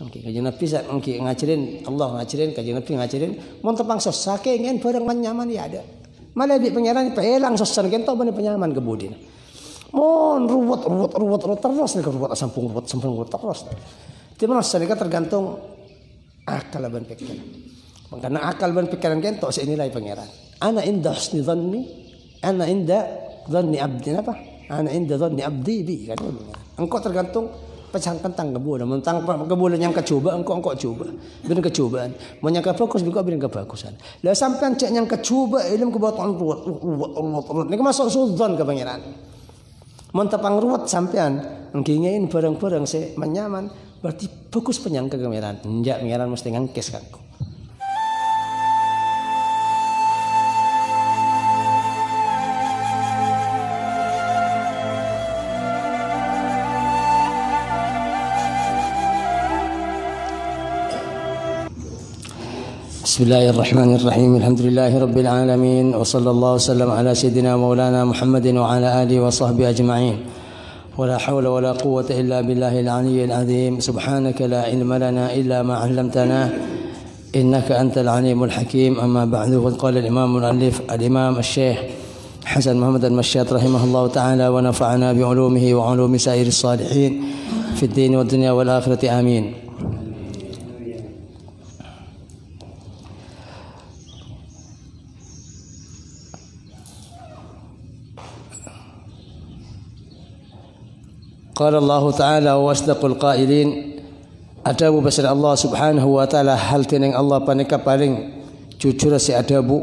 Kanjeng Nabi ngajarin Allah ngajarin kanjeng Nabi ngajarin mun tepang sos saking ngen bareng nyaman ya ada. Malah di pangeran pelang sosan kento bani penyaman kebudin. Mon ruwet terus nek ruwet sampung ruwet terus. Di mana sedekah tergantung akal ban pikiran. Karena akal ban pikiran kento senilai pangeran. Ana inda husni dhanni, ana inda dhanni abdi apa? Ana inda dhanni abdi bi kan. Engkau tergantung pecahan kentang kebulan, mentang kebulan yang kecoba, engkau coba, bener kecobaan, mau yang kebagus juga bener kebagusan. Lah sampean cek yang kecoba ilmu kebutuhan ruwet, ini masuk sudzon ke pangeran. Mentapang ruwet sampean, ngingin barang-barang se menyaman, berarti bagus penyangka ke pangeran. Enggak pangeran mesti ngangkes kanku. بسم الله الرحمن الرحيم الحمد لله رب العالمين وصلى الله وسلم على سيدنا مولانا محمد وعلى آله وصحبه أجمعين ولا حول ولا قوة إلا بالله العلي العظيم سبحانك لا علم لنا إلا ما علمتنا إنك أنت العليم الحكيم أما بعد قال الإمام المؤلف الإمام الشيخ حسن محمد المشاط رحمه الله تعالى ونفعنا بعلومه وعلوم سائر الصالحين في الدين والدنيا والآخرة آمين. قال الله تعالى وأصدق القائلين adabu basir Allah subhanahu wa ta'ala hal tineng Allah panika paling jujur si adabu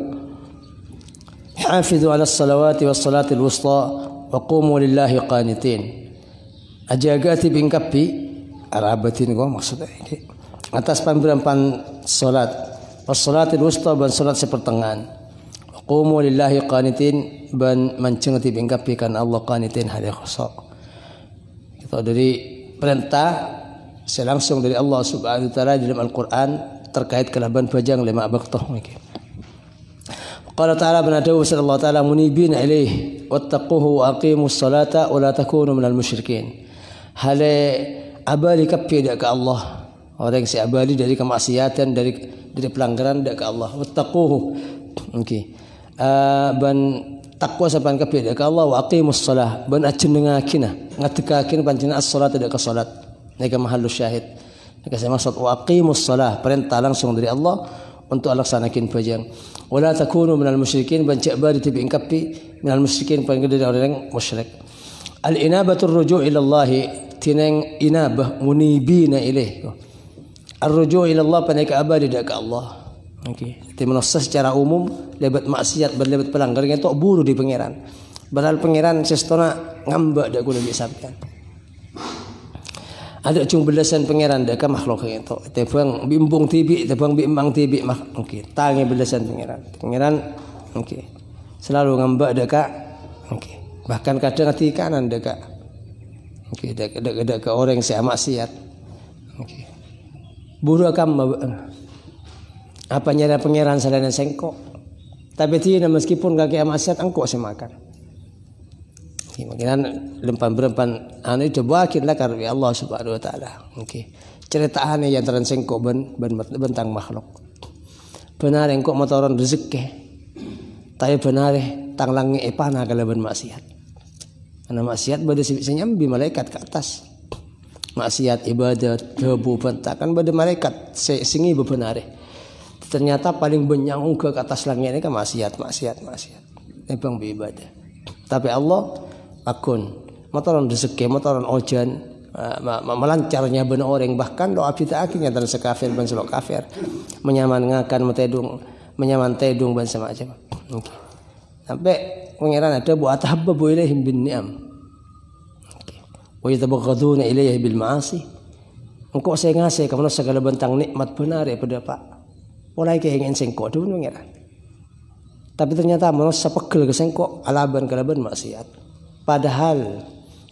hafidhu ala salawati was salatil wusta wa qumu lillahi qanitin ajagati bingkapi arabatin gua maksudnya ini atas pamberampan salat was salatil wusta ban salat sepertengahan wa qumu lillahi qanitin ban mancengati bingkapi kan Allah qanitin hal khosok. Itu dari perintah selangsung dari Allah Subhanahu wa taala dalam Al-Qur'an terkait kelaban bajang 5 waktu niki. Qala ta'ala banadawu sallallahu taala munibina ilaih wattaquhu wa aqimus salata wa la takunu minal musyrikin. Hale abali kapi dak ke Allah. Orang si abali dari kemaksiatan dari pelanggaran dak ke Allah. Wattaquhu. Okey. Ban takwa saban kabeh ka Allah wa aqimus shalah ban ajenengakina ngadekakin panjenengan as-salat tidak ke salat nika mahallus syahid nika saya maksud wa aqimus shalah perintah langsung dari Allah untuk laksanakin bajang wala takunu minal musyrikin ban cak bari tibi ingkapi minal musyrikin pan dari orang musyrik al inabatur ruju' ila Allah tineng inabah munibina ilaih ar-ruju' ila Allah panika abadi dak Allah. Okey, itu menusah secara umum lebat maksiat berlebat pelanggar itu buru di pangeran. Padahal pangeran sestona ngambak dak kudu sampean. Ada cung belasan pangeran dak ka makhluk itu. Tebang bimbung tibi, tebang bimbang tibi mak. Okey, tangi belasan pangeran. Pangeran okey. Selalu ngambak dak ka. Okey. Bahkan kadang hati kanan dak ka. Okey, dak ka orang yang maksiat. Okey. Buru akam apa nyara pangeran salana sengkok tapi tidak meskipun kaki maksiat engkau semakan pangeran lempan anu itu bakin lah karena Allah subhanahu wa ta'ala okay. Ceritaannya yang teran sengkok bentang makhluk benar engkau motoran rezeki tapi benar tanglangi ipana kalaban maksiat karena maksiat bade senyambi malaikat ke atas maksiat ibadat debu bentakan bade malaikat singi bebenare ternyata paling banyak ke atas langit ini kan maksiat. Nebang beribadah. Tapi Allah akun motoran rezeki, motoran ojan, melancarnya benar orang bahkan doa kita akhirnya dan sekafir ban selok kafir, menyamankan menyaman tedung ban semacam. Okay. Sampai pangeran ada buat habbu ilaihim bin ni'am. Okay. Wa yatabaghaduna ilaihi bil ma'asi. Engkau saya ngasih kamu segala bentang nikmat benar pada Pak. Mulai keingin sengkok dulu mengira. Tapi ternyata manusia pegel ke sengkok alaban kalaban maksiat. Padahal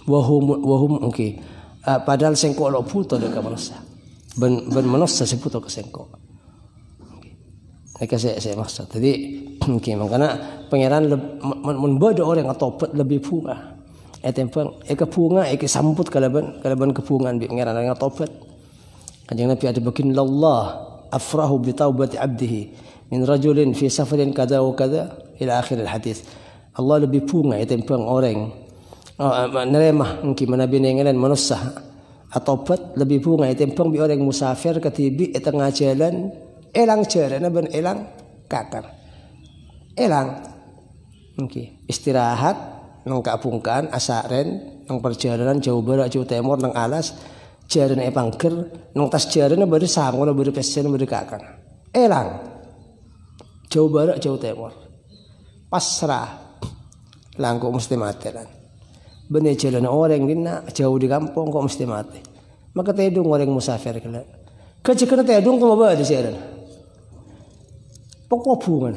wahum okay. Padahal sengkok lo puto dekat manusia. Ben manusia seputo ke sengkok. Mereka saya maksud. Jadi okay, makanya pangeran membuat orang atau lebih bunga. Etempang bunga sambut kalaban kepungan bi pangeran yang tobat. Kanjeng Nabi ada begini, Allah afrahu bi taubati abdihi min rajulin fi safarin kada wa kada ila akhir hadis. Allah lebih punga timbang orang neremah mungkin manabi nengelan manusia atau bat lebih punga timbang bi orang musafir ketibi tengah jalan elang jarana ben elang kakar. Elang mungkin istirahat nang kapungkan asaren nang perjalanan jauh barat jauh timur nang alas jaran pangker nang tas jaran bari sangono bari pesen bari kakar. Elang jauh barat jauh timur pasrah langkau mesti mati kan. Benih jalan orang dina jauh di kampung kok mesti mati. Maka tedung orang musafir kala. Kecekena tedung kok bawa di jalan. Pokok bunga.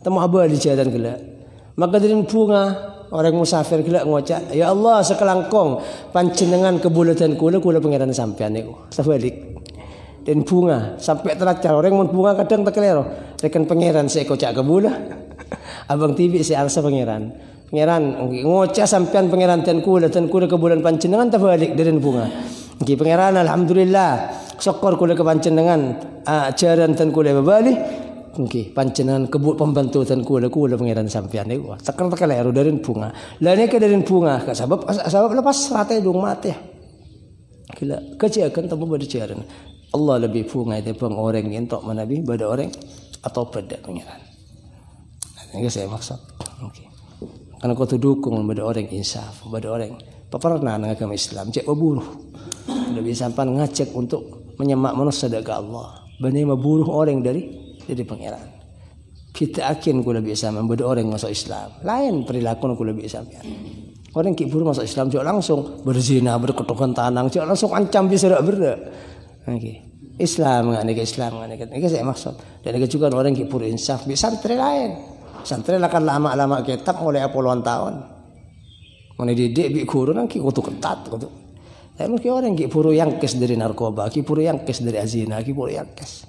Temu abah di jalan kala. Maka dari bunga orang musafir kala ngocak, ya Allah sekelangkong panjenengan kebulatan kula pangeran sampean niku. Sabalik. Dan bunga sampai teracar orang mun bunga kadang tekelero. Rekan pangeran saya kocak kebula. Abang TV si arsa pangeran. Pangeran ngocah sampean pangeran dan kula ke bulan panjenengan terbalik dari bunga. Nggih pangeran alhamdulillah syukur kula ke panjenengan ajaran tan kula babali. Nggih panjenengan kebut pembantu tan kula pangeran sampean niku. Tekan leru dari bunga. Lah niki dari bunga sebab lepas rate dong mati. Gila kejakan tamu pada jaran. Allah lebih bunga itu bang orang entok manabi pada orang atau pada pangeran. Ini saya maksud. Okay. Karena kau tu dukung pada orang insaf, pada orang pernah dengan agama Islam, cek berburuh. Lebih sampai ngajak untuk menyemak manusia dekat Allah. Benar memburuh orang dari pangeran. Kita akin kau lebih sama pada orang masuk Islam. Lain perilaku kau lebih sama. Orang kibur masuk Islam cek langsung berzina, berketukan tanang, cek langsung ancam bisa berda. Okay. Islam nggak Islam nggak ini saya maksud. Dan juga orang kibur insaf bisa santri lain. Santri akan lama-lama kitab mulai puluhan tahun. Mana didik bi guru nang ki kutu ketat kutu. Tapi mungkin orang ki puru yang kes dari narkoba, ki puru yang kes dari azina, ki puru yang kes.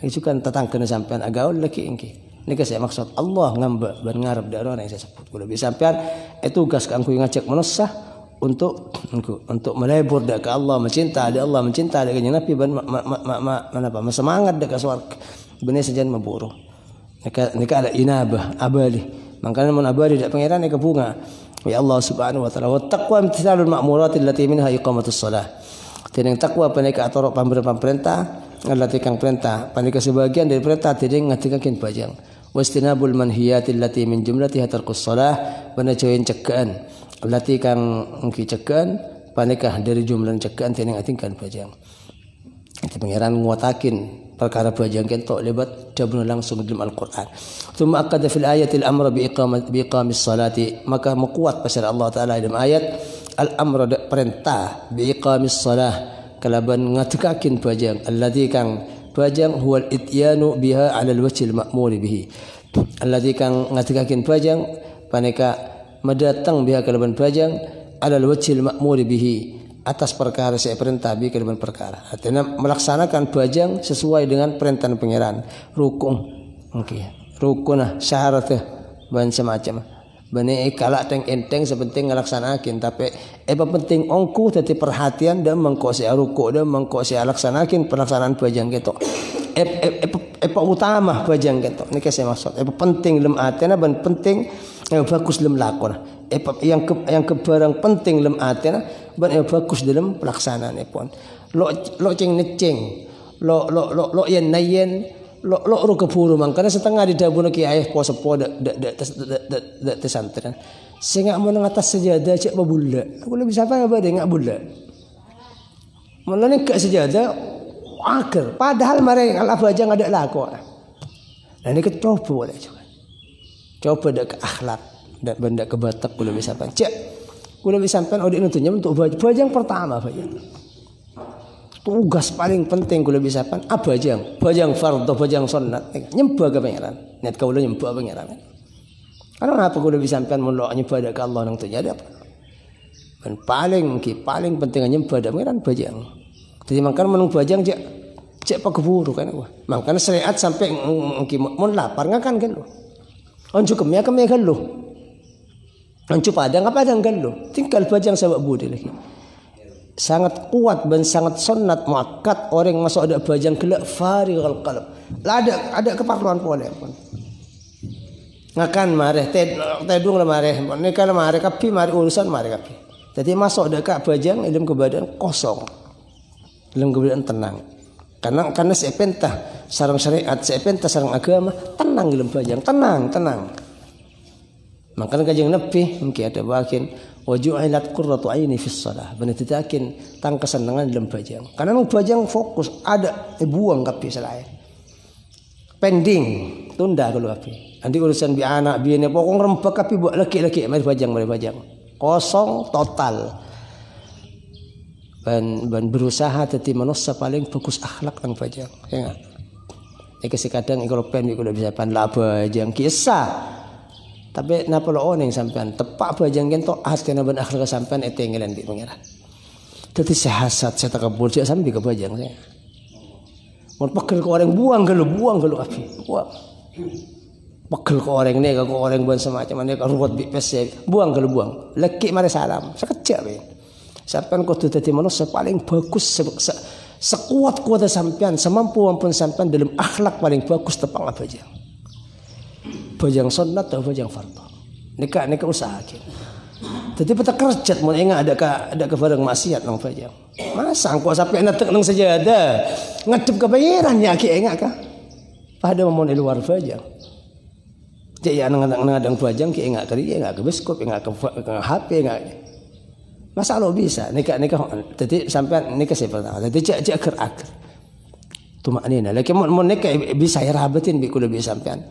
Ini juga tentang kena sampean agaul lagi ingki. Ini saya maksud Allah ngamba ban ngarep dari orang yang saya sebut. Kalau bisa sampean itu tugas kangku ngajak manusia untuk melebur dak ke Allah, mencinta ada Allah, mencinta ada Nabi ban mana semangat dak ke swarga. Benar saja memburu. Nika ada inabah abali. Makanya mun abali dak pangeran nika bunga. Ya Allah Subhanahu wa taala wa taqwa imtithalul ma'murat allati minha iqamatus shalah. Tineng takwa panika atoro pamberan perintah allati kang perintah panika sebagian dari perintah tineng ngatikakeun bajang. Wastinabul manhiyat allati min jumlatiha tarkus shalah bana join cegaan allati kang engki cegaan panika dari jumlah cegaan tineng atingkan bajang. Itu pangeran nguatakin perkara bajang kentok lebat dabun langsung dalam Al-Qur'an. Tsumma aqada fil ayatil amra bi iqamis salati, maka menguat pasal Allah taala dalam ayat al-amra perintah bi iqamis salah kalaban ngatekakin bajang alladzi kang bajang huwal ityanu biha 'ala al-wajhil ma'mur bihi. Alladzi kang ngatekakin bajang paneka mendatang biha kalaban bajang 'ala al-wajhil ma'mur bihi, atas perkara saya perintah bi kalaban perkara. Artinya melaksanakan bajang sesuai dengan perintah pangeran. Rukun. Okey. Rukunah syaratnya ban semacam. Bani kalak teng enteng sepenting ngelaksanakin tapi penting ongku tadi perhatian dan mengko saya ruku dan mengko saya laksanakin pelaksanaan bajang gitu. Utama bajang gitu. Niki saya maksud. Penting lem atena ban penting yang bagus lem lakon. Yang kebarang penting lem atena ban bagus dalam pelaksanaan pun. Lo ceng neceng. Lo yen nayen lo ru keburu mangkana setengah di dabun ki ayah posepo dak pesantren sing gak mau ngatas sejadah cek babulla aku lebih siapa ya bade ngak bulla mulane gak sejadah agar padahal mereka kalau aja nggak ada laku nah ini coba boleh coba dak akhlak dak benda kebatak ku lebih siapa cek ku lebih sampean odi nutunya untuk bajang pertama bajang tugas paling penting kalau bisa pan bajang fardhu bajang sunat nyembah ke pangeran niat kau nyembah pangeran karena apa kalau bisa pan mun nyembah ke Allah nang terjadi apa dan paling penting nyembah ke pangeran bajang jadi makan menung bajang cek pak keburu kan makanya syariat sampai mun lapar ngakan kan lo oncu kemia kan lo oncu padang apa padang kan lo tinggal bajang sabak budi lagi sangat kuat dan sangat sunnat muakkad orang masuk ada bajang gelak farighal qalb. Ada keperluan boleh pun. Ngakan mareh tedung lah mareh. Nika lah mareh kapi mari urusan mareh kapi. Jadi masuk dekat bajang ilmu kebadan kosong. Ilmu kebadan tenang. Karena sepentah sarang syariat, sepentah sarang agama, tenang ilmu bajang, tenang. Makanya kajang Nabi mungkin ada bagian waju'ilat qurratu aini fis shalah. Benar titakin tang kesenangan dalam bajang. Karena nang bajang fokus ada buang kapi selain. Pending tunda kalau api. Nanti urusan bi anak bi ne pokok rembak kapi buat laki-laki mari bajang. Kosong total. Dan berusaha tadi manusia paling fokus akhlak nang bajang. Ya enggak? Iki kadang kalau pen kalau bisa pan laba bajang kisah. Tapi napa lo oneng sampean tepak bajang kento kena ben akhlak sampean etengelan di pangeran. Dadi sehasat saya takabul saya sampai ke bajang saya. Mun pegel ke orang buang kalau api. Buang. Pegel ke orang ni ke orang buan semacam ni ke ruwet bi pes buang kalau buang. Leki mari salam. Sekejap we. Sampean kudu dadi manusia paling bagus sekuat-kuat sampean semampu sampean dalam akhlak paling bagus tepang bajang. Bajang sunnat atau bajang fardu. Nika usahakan. Jadi peta kerjat mun ingat ada ke barang maksiat nang bajang. Masa engko sampai netek nang sejadah. Ngadep ke bayaran ya ki ingat ka. Pada mun di luar bajang. Jadi nang bajang ki ingat kali ingat ke bioskop ingat ke HP ingat. Masa lo bisa nika jadi sampai nika saya pertama. Jadi cek akhir. Tumaknina. Lagi mun nika bisa rabatin bi kula bisa sampean.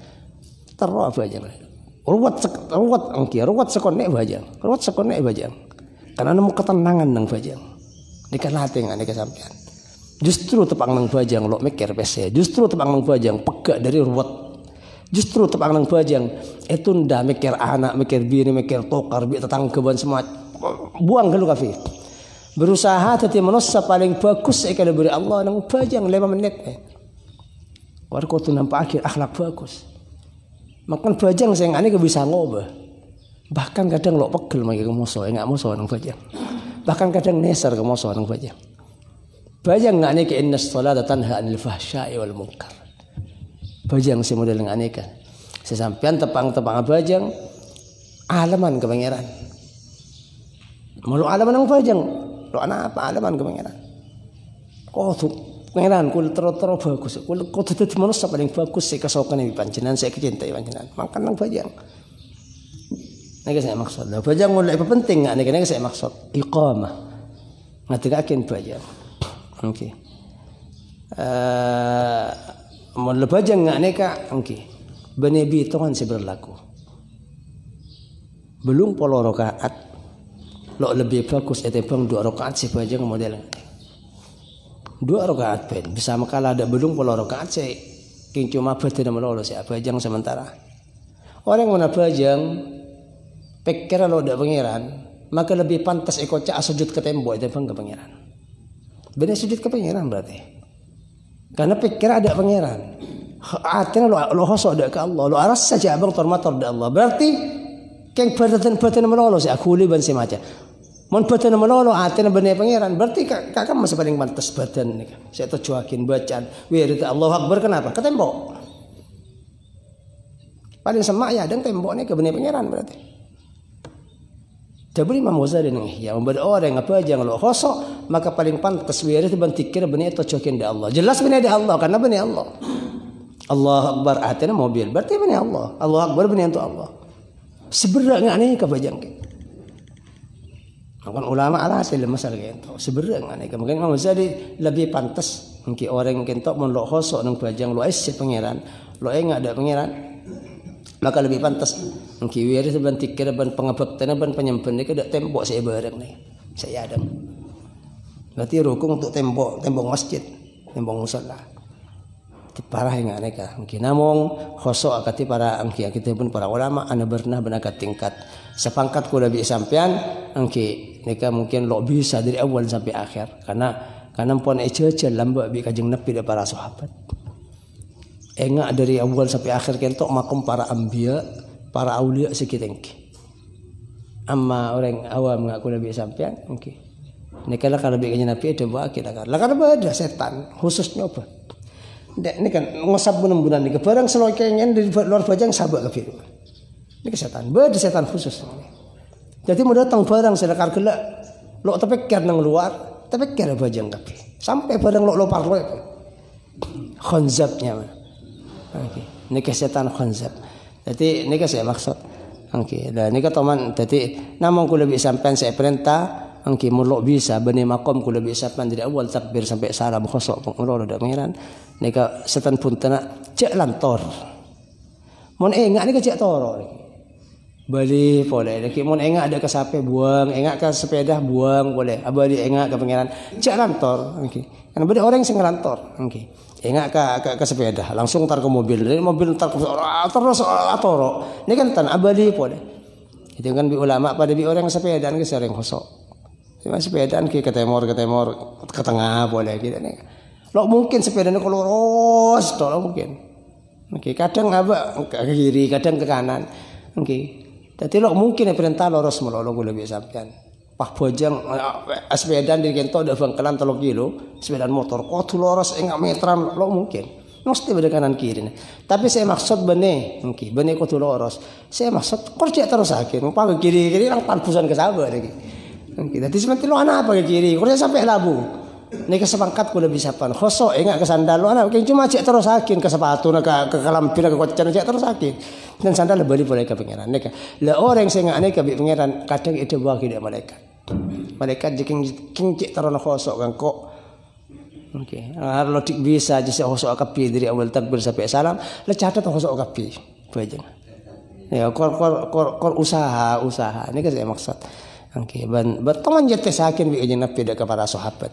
Terus bajang. Ruwat sekon nek bajang. Karena nemu ketenangan nang bajang. Nika latih nika sampean. Justru tepang nang bajang lo mikir pese. Justru tepang nang bajang pegak dari ruwat. Justru tepang nang bajang itu ndak mikir anak, mikir bini, mikir tokar, bi tetangga semua. Buang kalau kafi. Berusaha tadi manusia paling bagus kalau beri Allah nang bajang 5 menit. Warko tu nampak akhir akhlak bagus. Makan bajang saya ngane bisa ngobah. Bahkan kadang lo pegel magi ke musuh, enggak musuh nang bajang. Bahkan kadang neser ke musuh nang bajang. Bajang ngane ke innas salata tanha anil fahsya'i wal munkar. Bajang si model ngane kan. Sesampean tepang-tepang bajang alaman ke pangeran. Malu alaman nang bajang. Lo anak apa alaman ke pangeran. Oh tuh pangeran kul terus bagus. Kul dadi manusia paling bagus saya kasokane panjenengan saya kecintai panjenengan. Makan nang bajang. Nek saya maksud. Bajang mulai apa penting nek saya maksud iqamah. Ngatikaken bajang. Oke. Mun bajang neka oke. Bani bitongan si berlaku. Belum 10 rakaat. Lo lebih bagus etepang 2 rakaat si bajang model. 2 rakaat pen bisa makala ada belum 10 rakaat saya king cuma batin melolo si bajang sementara orang mana bajang pikir lo ada pangeran maka lebih pantas ikut cak sujud ke tembok itu bang ke pangeran benar sujud ke pangeran berarti karena pikir ada pangeran artinya lo hosok ada ke Allah lo aras saja abang tormator ada Allah berarti king batin melolo si akuli ban si macam mun badan melolo atene bener pangeran berarti kakak masih paling pantas badan nih saya tujuakin bacaan wirid Allahu Akbar kenapa ke tembok paling semak ya dan tembok nih ke bener pangeran berarti Jabul Imam Ghazali nih ya membeda orang apa aja lo khosok maka paling pantas wirid bantikir bener tujuakin da Allah jelas bener da Allah karena bener Allah Allahu Akbar atene mobil berarti bener Allah Allahu Akbar bener untuk Allah sebenarnya nih ke bajang Makan ulama alhasil masalah gitu. Sebenarnya nih, mungkin Imam Ghazali lebih pantas mungkin orang kentok mun lo khosok nang bajang lo isi pangeran, lo enggak ada pangeran. Maka lebih pantas mungkin wirid ban tikir ban pengabektan ban penyempen ni kada tembok saya bareng nih. Saya ada. Berarti rukun untuk tembok masjid, tembok musala. Parah enggak neka. Mungkin namong khosok akati para angki kita pun para ulama ana pernah benakat tingkat sepangkat ko lebih sampean angki neka mungkin lo bisa dari awal sampai akhir karena pon ece lambak bi kajeng Nabi dan para sahabat. Enggak dari awal sampai akhir kentok makom para anbiya, para aulia sekitengki. Amma orang awam ngaku lebih sampean angki. Ini kalau bikin Nabi ada wakil kan. Lah kan ada setan khususnya apa? Ini kan ngosab bulan-bulan ini barang selokengnya di luar bajang sabak ke biru. Ini setan, ada setan khusus. Jadi mau datang barang sedekar gelak, lo terpikir nang luar, terpikir bajang kapi. Sampai barang lo parlo itu. Khanzabnya. Oke. Ini setan khanzab. Jadi ini saya maksud. Oke. Dan ini teman. Jadi namun ku lebih sampai saya perintah. Angki muluk bisa bani makom ku lebih sampai dari awal takbir sampai salam khosok pengulo dak pengiran. Nika setan pun tenak cek lantor. Mon engak nika cek toro. Bali boleh. Nek mon engak ada ke sape buang, engak ke sepeda buang boleh. Abadi engak ke pengiran cek lantor. Oke. Kan beda orang sing ngelantor. Oke. Engak ke sepeda, langsung tar ke mobil. Dari mobil tar ke terus atoro. Ini kan tan abadi boleh. Itu kan bi ulama pada bi orang sepeda kan sering khosok. Cuma sepedaan ke temor ke tengah boleh gitu nih. Lo mungkin sepedanya kalau lurus, lo mungkin. Oke, kadang ke kiri, kadang ke kanan. Oke. Jadi lo mungkin perintah lurus lo boleh bisa sampean. Pak bojang sepedaan di kento ada bangkelan 3 kilo, sepedaan motor kok lurus enggak meteran lo mungkin. Mesti beda kanan kiri nih. Tapi saya maksud bene, bene kok lurus. Saya maksud kerja terus akhir, mau ke kiri nang panpusan ke sabar lagi. Jadi seperti lo anak apa ke kiri, kalau sampai labu, nih ke sepangkat kuda bisa pan, khosok enggak ke sandal lo anak, cuma cek terus sakin ke sepatu, ke kalampir, ke kocan cek terus sakin, dan sandal balik boleh ke pangeran, nih lah orang yang enggak ke pangeran kadang itu buah tidak malaikat jiking cek terus khosok kan kok, oke, kalau bisa jadi khosok kapi dari awal takbir sampai salam, lah catat khosok kapi, bajang, ya kor usaha, ini kan saya maksud. Oke, berteman jatuh sakin bikin Nabi dekat para sahabat.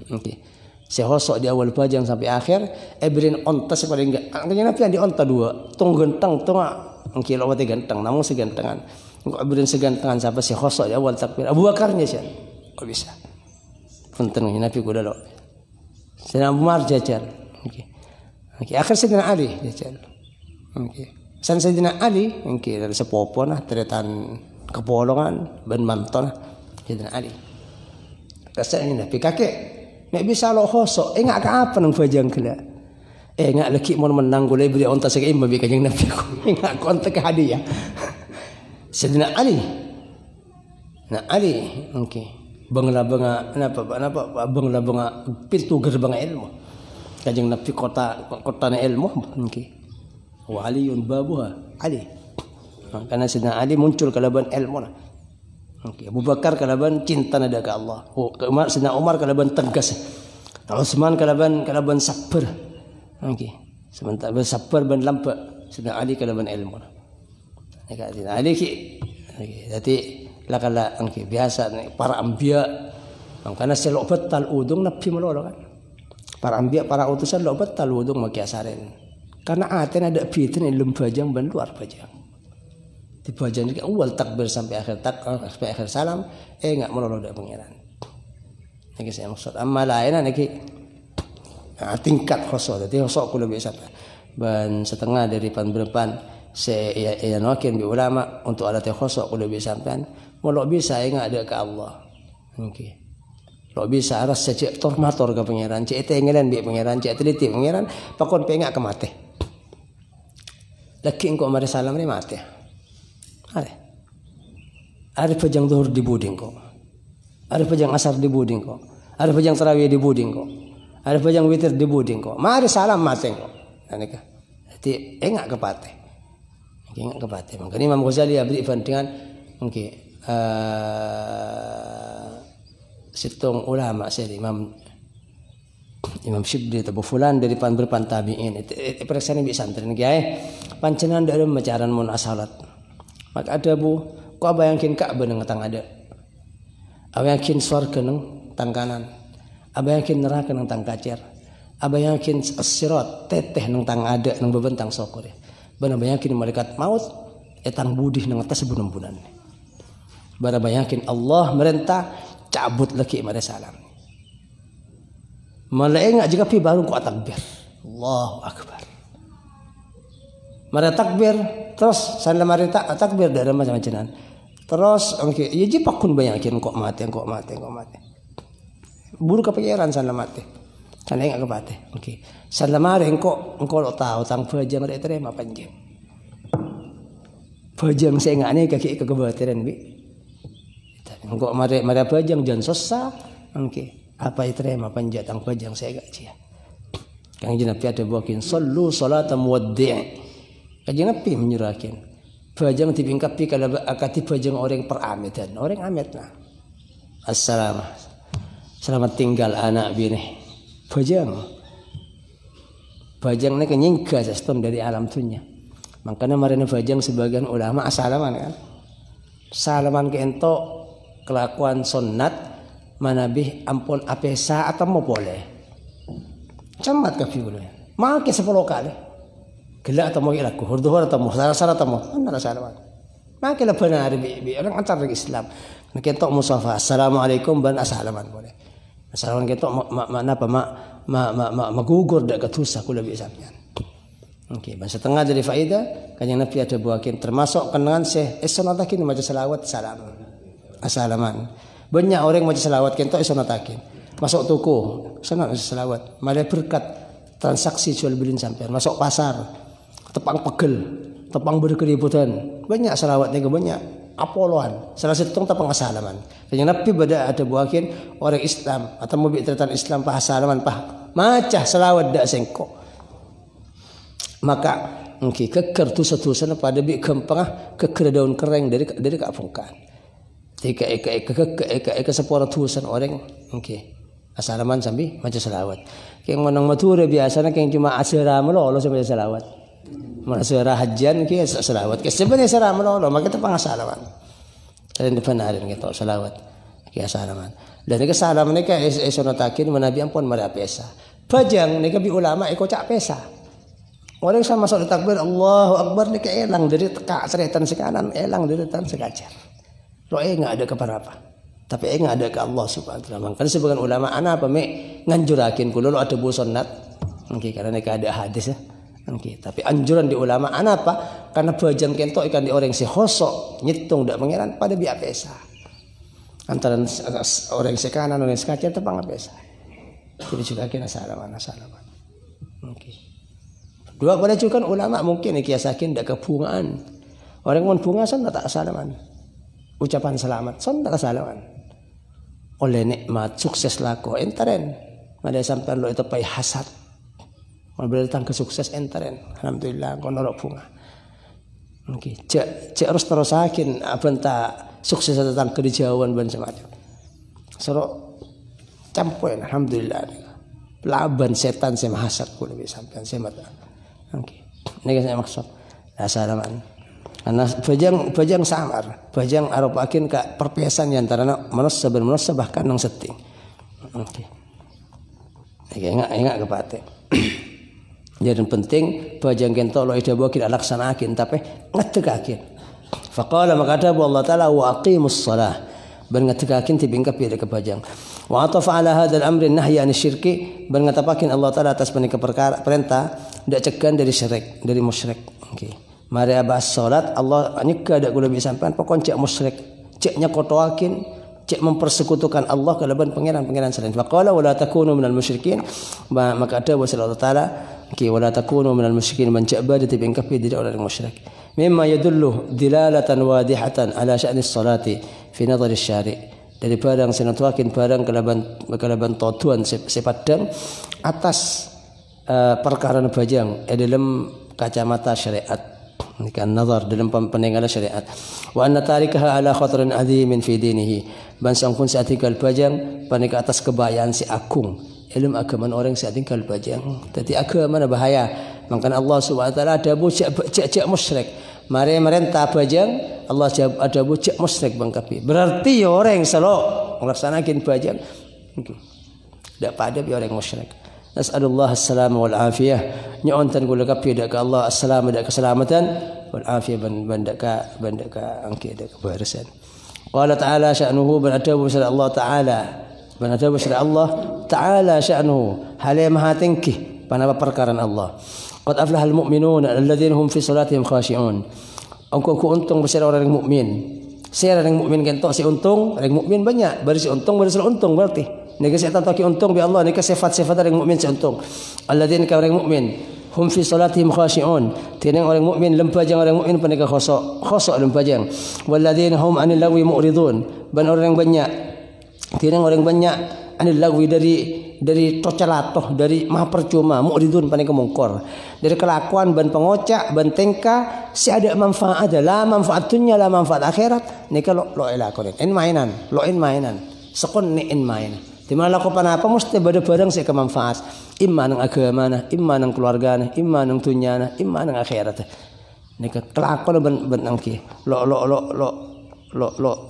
Oke, saya hosok di awal bajang sampai akhir. Brin onta sepaling enggak. Angkanya Nabi yang di onta 2. Tung genteng, Oke, lo mati genteng, namun segantengan. Engkau brin segantengan sampai saya hosok di awal takbir. Abu Bakarnya sih, kok bisa? Punten Nabi kuda lo. Saya Abu Mar jajar. Oke, akhir Sayyidina Ali jajar. Oke, Sayyidina Ali, dari sepopo nah teretan kepolongan ben manton Sayyidina Ali. Kasane Nabi kakek nek bisa lo khosok enggak ka apa nang bajang gela. Enggak leki mon menang golek beli onta sing imam bi kanjeng Nabi ku. Enggak kontak ke hadiah. Sayyidina Ali. Nah Ali bangla pintu gerbang ilmu. Kanjeng Nabi kotane ilmu Wa aliyun babuha Ali. Karena Sayyidina Ali muncul kalaban ilmu. Abu Bakar kalaban cinta nada ke Allah. Sayyidina Umar kalaban tegas. Utsman kalaban sabar. Sementara sabar ban lampa. Sayyidina Ali kalaban ilmu. Sayyidina Ali jadi lakala biasa para anbiya karena selok betal udung Nabi melolo kan. Para anbiya para utusan lo betal udung makiasarin. Karena aten ada fitin ilmu bajang ban luar bajang. Di bajang ini awal takbir sampai akhir salam enggak melolo dak pangeran. Niki saya maksud amma lain niki tingkat khosok. Jadi khosok kulo biasa. Ban setengah dari pan saya yakin bi ulama untuk alat khosok kulo biasa sampean melok bisa enggak ada ke Allah. Niki. Lo bisa aras sejak tormator ke pangeran, cek tengelan bi pangeran, cek teliti pangeran, pakon pe enggak ke mate. Laki engkau mari salam ni mate. Ada pejang zuhur di buding kok. Ada pejang asar di buding kok. Ada pejang tarawih di buding kok. Ada pejang witir di buding kok. Mari salam mate kok. Nanika. Jadi enggak kepate. Enggak kepate. Makanya Imam Ghazali beri dengan situng ulama saya Imam Syibli atau fulan dari berpan tabi'in. Itu perasaan bisa santri niki pancenan dalam macaran mun asalat. Maka ada kau bayangkin Ka'bah nang tang ada. Abayangkin surga nang tang kanan. Abayangkin neraka nang tang kacer. Abayangkin sirat teteh nang tang ada nang bebentang sokor. Bana bayangkin malaikat maut etang budih nang atas bunan-bunan. Bana bayangkin Allah merintah cabut lagi mare salam. Malaikat jika pi baru ku takbir. Allahu akbar. Mare takbir terus salam mare takbir dari macam-macam. Terus ya ji pakun bayangkin kok mati. Buru kepikiran salamat teh. Kan enggak kepate. Oke. Salamare engko lo tahu tang bajang rek terima panjang. Bajang saya enggak nih kaki kebatiran bi. Engko mare bajang jan sosa. Oke. Apa terima panjang tang bajang saya enggak cia. Kang Nabi ada buakin sallu salatan muwaddi'. Kanjeng Nabi menyurahkan bajang dipingkapi kalau akati bajang orang peramitan orang amit nah selamat tinggal anak bini bajang ini kenyingga sistem dari alam dunia makanya marina bajang sebagian ulama asalaman kan salaman ke ento kelakuan sunnat manabih ampun apesa atau mau boleh camat kafi boleh makin 10 kali gelak atau mau ilaku, hurduhur atau mau salah atau mau, mana salah. Maka lah benar bi orang antar Islam. Kita musafa, assalamualaikum ban assalaman boleh. Assalaman kita mana apa magugur dak ketusa kula bi sampean. Okey, ban setengah dari faedah kanjeng Nabi ada buakin termasuk kenangan sunatakin maca selawat salam. Assalaman. Banyak orang maca selawat kita sunatakin. Masuk toko, sana selawat. Malah berkat transaksi jual beli sampean. Masuk pasar tepang pegel, tepang berkeributan, banyak salawatnya banyak apoloan. Salah satu tepang asalaman. Yang Nabi pada ada buakin orang Islam atau mau bicara Islam pah asalaman pah macah salawat dak sengko. Maka mungkin keker tusa-tusa pada bi gampang keker daun kering dari keapungkan. Eka sepora tusan orang mungkin asalaman sambil macam salawat. Yang menang mature biasanya yang cuma asrama lo sampai salawat. Masuk hajian ki salawat. Sebenarnya salawat lo maka kita pangasalaman. Dan benarin kita salawat. Ki asalaman. Dan ke salaman ni ka sunatakin manabi ampun mari pesa. Bajang ni bi ulama iko cak pesa. Orang sama masuk takbir Allahu Akbar ni elang dari tekak seretan sekanan elang dari tan sekajar. Lo enggak ada kepada apa. Tapi enggak ada ke Allah Subhanahu wa taala. Kan sebagian ulama ana apa nganjurakin kulo lo ada bu sunnat. Mungkin karena ni ada hadis ya. Okay. Tapi anjuran di ulama apa? Karena bajang kentok ikan di orang si hosok nyitung dak pangeran pada biak pesa. Antara orang sekanan orang sekacan tepang pesa. Jadi juga kena salaman. Okay. Dua pada juga kan ulama mungkin kiasakin dak kebungaan. Orang mun bunga son tak salaman. Ucapan selamat son tak salaman. Oleh nikmat sukses lako entaren. Ada sampai lo itu pai hasad. Kalau datang ke sukses enteren, alhamdulillah kau norok bunga. Oke, cek harus terusakin apa entah sukses datang ke dijauhan ban semacam. Serok campuin, alhamdulillah. Laban setan saya mahasat pun lebih sampai saya mata. Oke, ini saya maksud. Assalamualaikum. Karena bajang samar, bajang aropakin ke perpiasan yang antara manusia bahkan nang setting. Oke, ingat kepate. Jadi penting bajang kentok lo ida bawa kita laksanakin tapi ngetegakin. Faqala maka ada Allah Taala wa aqimus shalah ban ngetegakin tibingkap dia ke bajang. Wa atafa ala hadzal amri nahyi an syirki ban ngatapakin Allah Taala atas perkara perintah ndak cegan dari syirik dari musyrik. Okey. Mari abas salat Allah nyegah dak kula bisa sampean pokon cek musyrik, cek nyekotoakin, cek mempersekutukan Allah kalaban pangeran selain. Faqala wala takunu minal musyrikin maka ada wa sallallahu taala ki wala takunu minal musyrikin man ja'bada tibingkap tidak orang musyrik. Mimma yadullu dilalatan wadihatan ala sya'ni salati fi nadhar asy-syari'. Dari barang senatuakin barang kalaban totuan sepadang atas perkara bajang dalam kacamata syariat. Ini kan nazar dalam peninggalan syariat. Wa anna tarikaha ala khatarin azimin fi dinihi. Bansang pun saat tinggal bajang panik atas kebayaan si agung. Ilmu agama orang saat tinggal bajang. Tapi agama mana bahaya. Maka Allah Subhanahu wa taala ada cek musyrik. Mari merentah bajang Allah ada cek musyrik bangkapi. Berarti orang selalu melaksanakan bajang. Tidak pada orang musyrik. Nas'alullah as-salamah wal afiyah. Nyontan gula kapi dak Allah as-salamah dak keselamatan wal afiyah bandaka angki dak kebarisan. Qala ta'ala sya'nuhu banadabu syara Allah ta'ala. Banadabu syara Allah ta'ala sya'nuhu. Halai maha tinggi panapa perkaran Allah. Qad aflahal mu'minun alladzina hum fi salatihim khashi'un. Angku untung bersama orang mukmin. Saya orang mukmin kentok si untung, orang mukmin banyak, berisi untung berisi untung berarti. Nika saya taki untung bi Allah, nika sifat-sifat orang mukmin seuntung. Alladzina ka orang mukmin hum fi salatihim khashi'un. Tinang orang mukmin lempajang orang mukmin panika khusuk lempajang. Walladzina hum 'anil lagwi mu'ridun. Ban orang banyak tinang orang banyak anil lagwi dari tocalatoh, dari maha percuma, mu'ridun panika mungkor. Dari kelakuan ban pengocak, ban tengka si ada manfaat, la manfaat dunya la manfaat akhirat. Nika lo elakon. In mainan. Sekon ni in mainan. Di mana lakukan apa mesti bareng saya kemanfaat. Imma nang agama na, imma nang keluarga na, imma nang dunya na, imma nang akhirat. Nika kelakon ben angki. Lo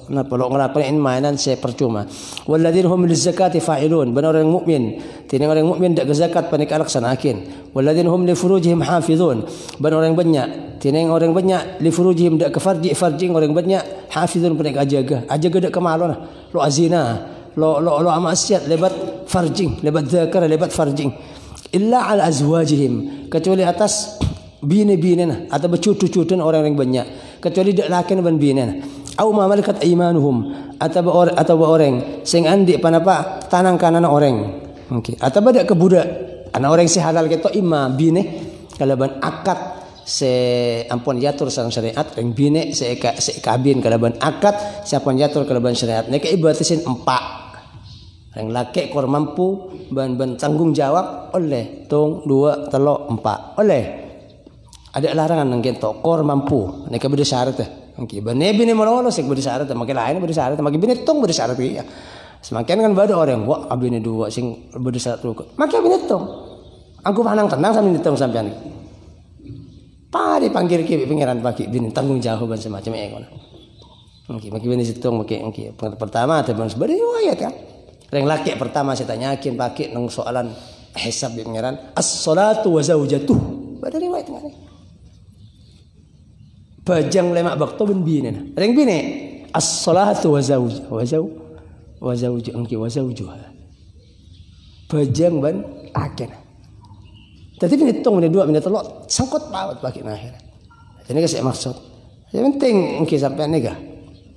ngelakuin in mainan saya percuma. Walladzina hum lizakati fa'ilun. Benar orang mukmin. Tinang orang mukmin dak zakat panik laksanakeun. Walladzina hum li furujihim hafizun. Benar orang banyak. Tinang orang banyak li furujihim dak farji orang banyak hafizun panik ajaga dak kemalon. Lo azina. Lo amasyat lebat farjing, lebat zakar, lebat farjing. Illa ala azwajihim, kecuali atas bini-bini atau bercucu-cucu orang yang banyak, kecuali dak lakin ban bini. Au ma malakat aymanuhum, atau orang sing andi panapa tanang kanan orang. Okey. Atau dak kebudak, anak orang si halal keto imma bini kalaban akad se ampun yatur sang syariat yang bini se kabin kalaban akad siapun yatur kalaban syariat. Nek ibatisin empat. Yang laki kor mampu ban tanggung jawab oleh tung 2 3 4 oleh ada larangan nang gento kor mampu nek beda syarat angki bane bini mololo sek beda syarat makin lain beda syarat makin bini tung beda syarat ya semakin kan bada orang wah abine 2 sing beda syarat rukun makin bini tung aku panang tenang sampe ditung sampean pari panggil ki pengiran pagi bini tanggung jawab semacam ngono angki makin bini situng makin angki pertama ada bang sebari riwayat kan. Yang laki pertama saya tanyakin pakai nang soalan hisab di pengiran as-salatu wa zaujatuh. Ada riwayat ngene. Bajang lemak bakto ben bini. Ring bini as-salatu wa zaujuha. Bajang ban aken. Tadi bini tong bini 2 bini 3 sangkut paut pakai akhir. Jadi kasih maksud. Yang penting mungkin sampai nega.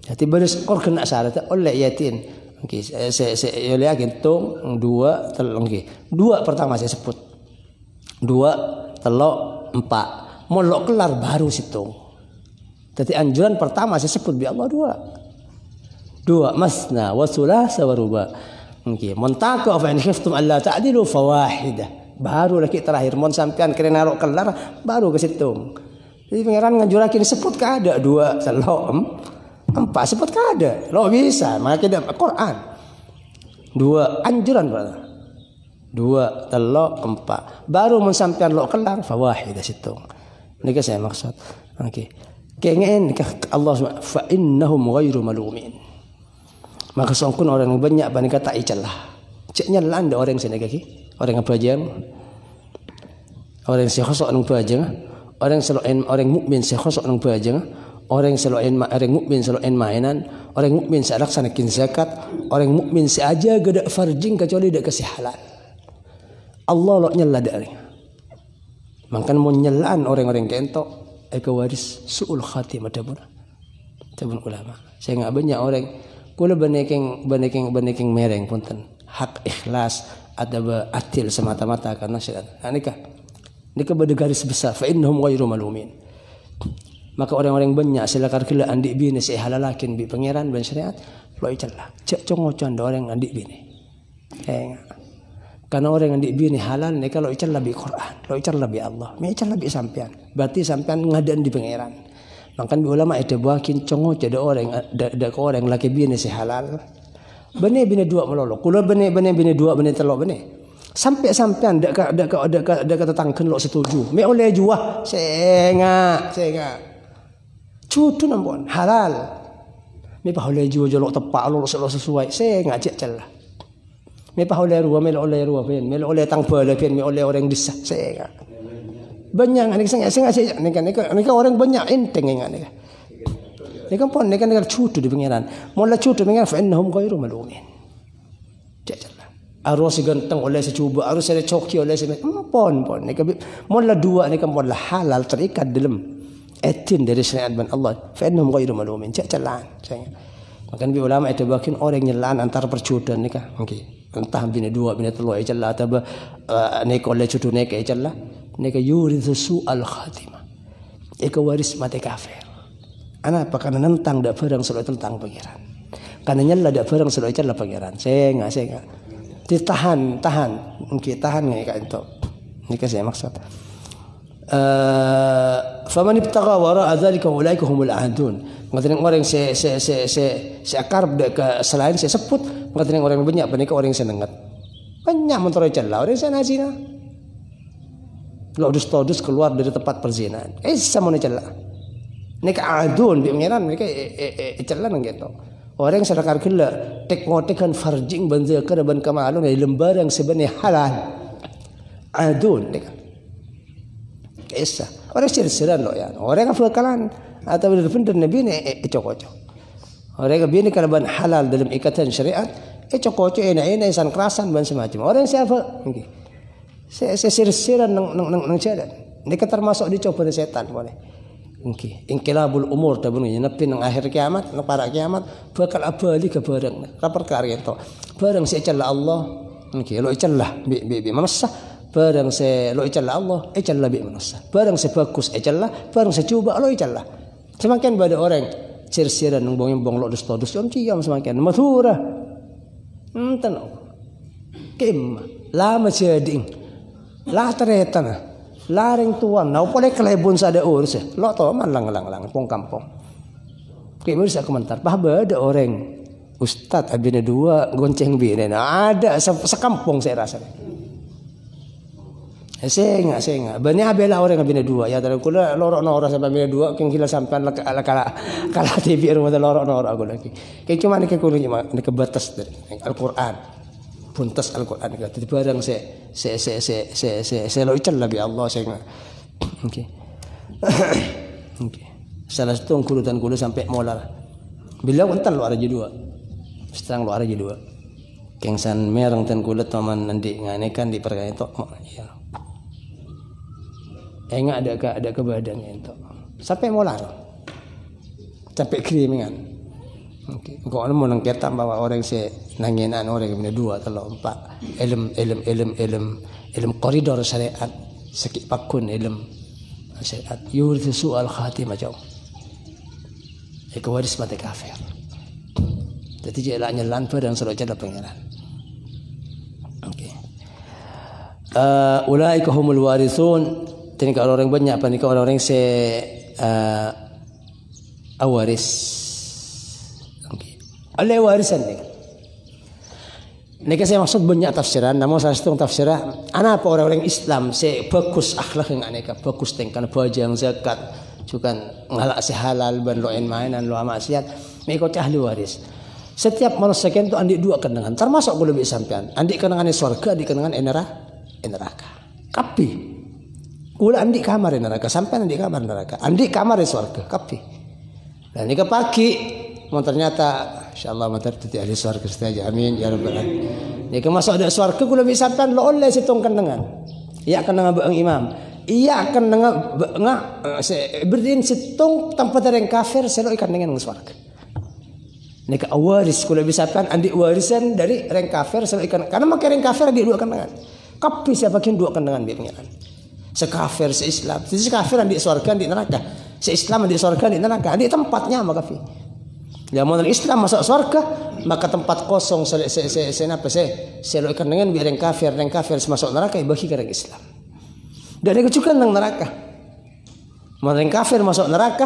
Jadi baru skor kena syarat oleh yatin. Okey, saya lihat tung 2 3 okey. 2 pertama saya sebut. 2 3 4. Molok kelar baru situng. Jadi anjuran pertama saya sebut bi Allah 2 masna wa thulatha wa ruba. Okey, montaka fa in khiftum alla ta'dilu fawahidah. Baru lagi terakhir mon sampean kira narok kelar baru ke situng. Jadi pangeran nganjurakin sebut ka ada 2 3 4 sebut kada lo bisa maka tidak Quran 2 anjuran berada 2 3 4 baru mensampian lo kelar fawahidah situng nika saya maksud okey kengen Allah fa innahum ghairu malumin maka songkun orang banyak bani kata icalah ceknya landa orang sini kaki orang apa aja orang si khosok nang bajang orang selain orang mukmin si khosok nang bajang orang selain orang mukmin selain mainan, orang mukmin laksanakan zakat, orang mukmin saja gada farjing kecuali dak kasih halal. Allah lo nyela dari. Mangkan mau nyelaan orang-orang kentok eka waris suul khatimah tabun ulama. Saya enggak banyak orang kula banekeng mereng punten. Hak ikhlas ada atil semata-mata karena syariat. Nikah pada garis besar fa innahum ghairu malumin. Maka orang-orang banyak silakan kila andik bini si halalakin bi pangeran ban syariat lo icalla cek congocan orang andik bini karena orang andik bini halal ni kalau icalla bi Quran lo icalla bi Allah me icalla bi sampean berarti sampean ngadan di pangeran makan bi ulama itu buakin congoc ada orang laki bini si halal bini 2 melolo kula bini 2 bini 3 bini sampai-sampean dak tetangken lo setuju me oleh juah senga cutu nampun halal. Me pahole jual jolok tepak lo sesuai. Saya ngajak celah. Me pahole ruah me oleh ruah pen, me oleh tang bala pen, me oleh orang desa. Saya banyak anik saya nika orang banyak enteng ingat nika. Nika pun nika cutu di pengiran. Mula cutu pengiran fa innahum ghairu malumin. Cek celah. Arus ganteng oleh secuba, arus ada coki oleh pon nika mula 2 nika mula halal terikat dalam etin dari syariat ban Allah fa innahum ghairu malumin cek celaan saya makan bi ulama itu bahkan orang nyelaan antar percudan nikah okey entah bina dua bina telu ejalla atau neko le cudu neka ejalla neka yuridhu su'al khatimah eka waris mati kafir. Kenapa? Karena nentang dak barang selalu tentang pangeran. Karena nyala dak barang selalu ejalla pangeran. Saya enggak ditahan mungkin tahan nggak itu ini saya maksud faman ibtagha wara dzalika ulaika humul ahdun ngaten orang se akarab ke selain saya sebut ngaten orang banyak banyak orang senengat banyak mentoro celah orang sana zina lo dus keluar dari tempat perzinahan sama celah nek ahdun bi pengiran mereka celah nang gitu. Orang yang sadakar gila tek ngotekan farjing banzaka ban kamalun dari lembar yang sebenarnya halal. Adun nek. Kesa. Orang sir-siran lo ya. Orang yang bakalan atau bener-bener nabi ni cocok. Orang yang bini kana ban halal dalam ikatan syariat cocok enak insan kerasan ban semacam. Orang siapa? Nggih. Saya sir-siran nang jalan. Nek termasuk dicoba oleh setan boleh. Okay. Ingkilabul umur tabunnya nabi nang akhir kiamat nang para kiamat bakal abali ke barang rapor karya itu barang si icalla Allah okay. Lo icalla bi manassa barang si lo icalla Allah icalla bi manassa barang si bagus icalla barang si coba lo icalla semakin pada orang sir-siran nang bong lo dus ciam semakin mathura enten kim lama jadi la teretana lareng tuan, nau boleh kelebon sada urus. Lo tau man lang pong kampung. Kayak bisa komentar. Bah ada orang ustad abina dua gonceng bina. Ada sekampung saya rasa. Saya enggak. Banyak abela orang abina dua. Ya tadi kula lorok nora sampai abina dua. Keng gila sampai kala TV rumah lorok nora aku lagi. Kayak cuma nih kekurangan cuma nih kebatas dari Al-Quran. Puntas Al-Quran kata barang saya lo ical lebih Allah saya okay. Okay. Salah satu kurutan kulu sampai molar bila entan lo ada dua setang lo ada dua kengsan merang tan kulit taman nanti nganekan di perkara itu ya enggak ada ke badan itu sampai molar sampai kirimingan. Okay. Kau mau nangketam bahwa orang se nanginan orang yang dua atau empat ilm koridor syariat sekit pakun ilm syariat yuridhu su'al khatimah jauh eka waris mati kafir jadi jelak nyelan pada yang suruh jada pengiran. Okay. Ulaika humul warithun ini kalau orang banyak apa ni kalau orang se awaris oleh warisan ni. Nek saya maksud banyak tafsiran, namun salah satu tafsiran, apa orang-orang Islam se bagus akhlak yang aneka, bagus tengkan bajang zakat, juga ngalak se halal ban loen mainan lo maksiat, mengikut ahli waris. Setiap manusia itu andi dua kenangan, termasuk kalau lebih sampean, andi kenangan surga, andi kenangan neraka. Kapi, kula andi kamar neraka, sampean andi kamar neraka, andi kamar surga, kapi. Dan jika pagi, mau ternyata insyaallah matar titi ahli surga saja amin ya rabbal alamin. Nek masuk ada surga kula bisa sampean lo oleh situng kenangan. Iya kenangan beang imam. Iya kenangan berdin situng tempat orang kafir selo ikan dengan surga. Nek awaris kula bisa sampean andi warisan dari orang kafir selo ikan karena make orang kafir di dua kenangan. Kapi siapa kin dua kenangan bi pengiran. Sekafir se-Islam, sekafir andi surga andi neraka. Se-Islam andi surga andi neraka. Andi tempatnya maka fi. Ya mau Islam masuk surga maka tempat kosong saya lo ikan dengan biar yang kafir masuk neraka bagi orang Islam. Dan ada juga nang neraka. Mau yang kafir masuk neraka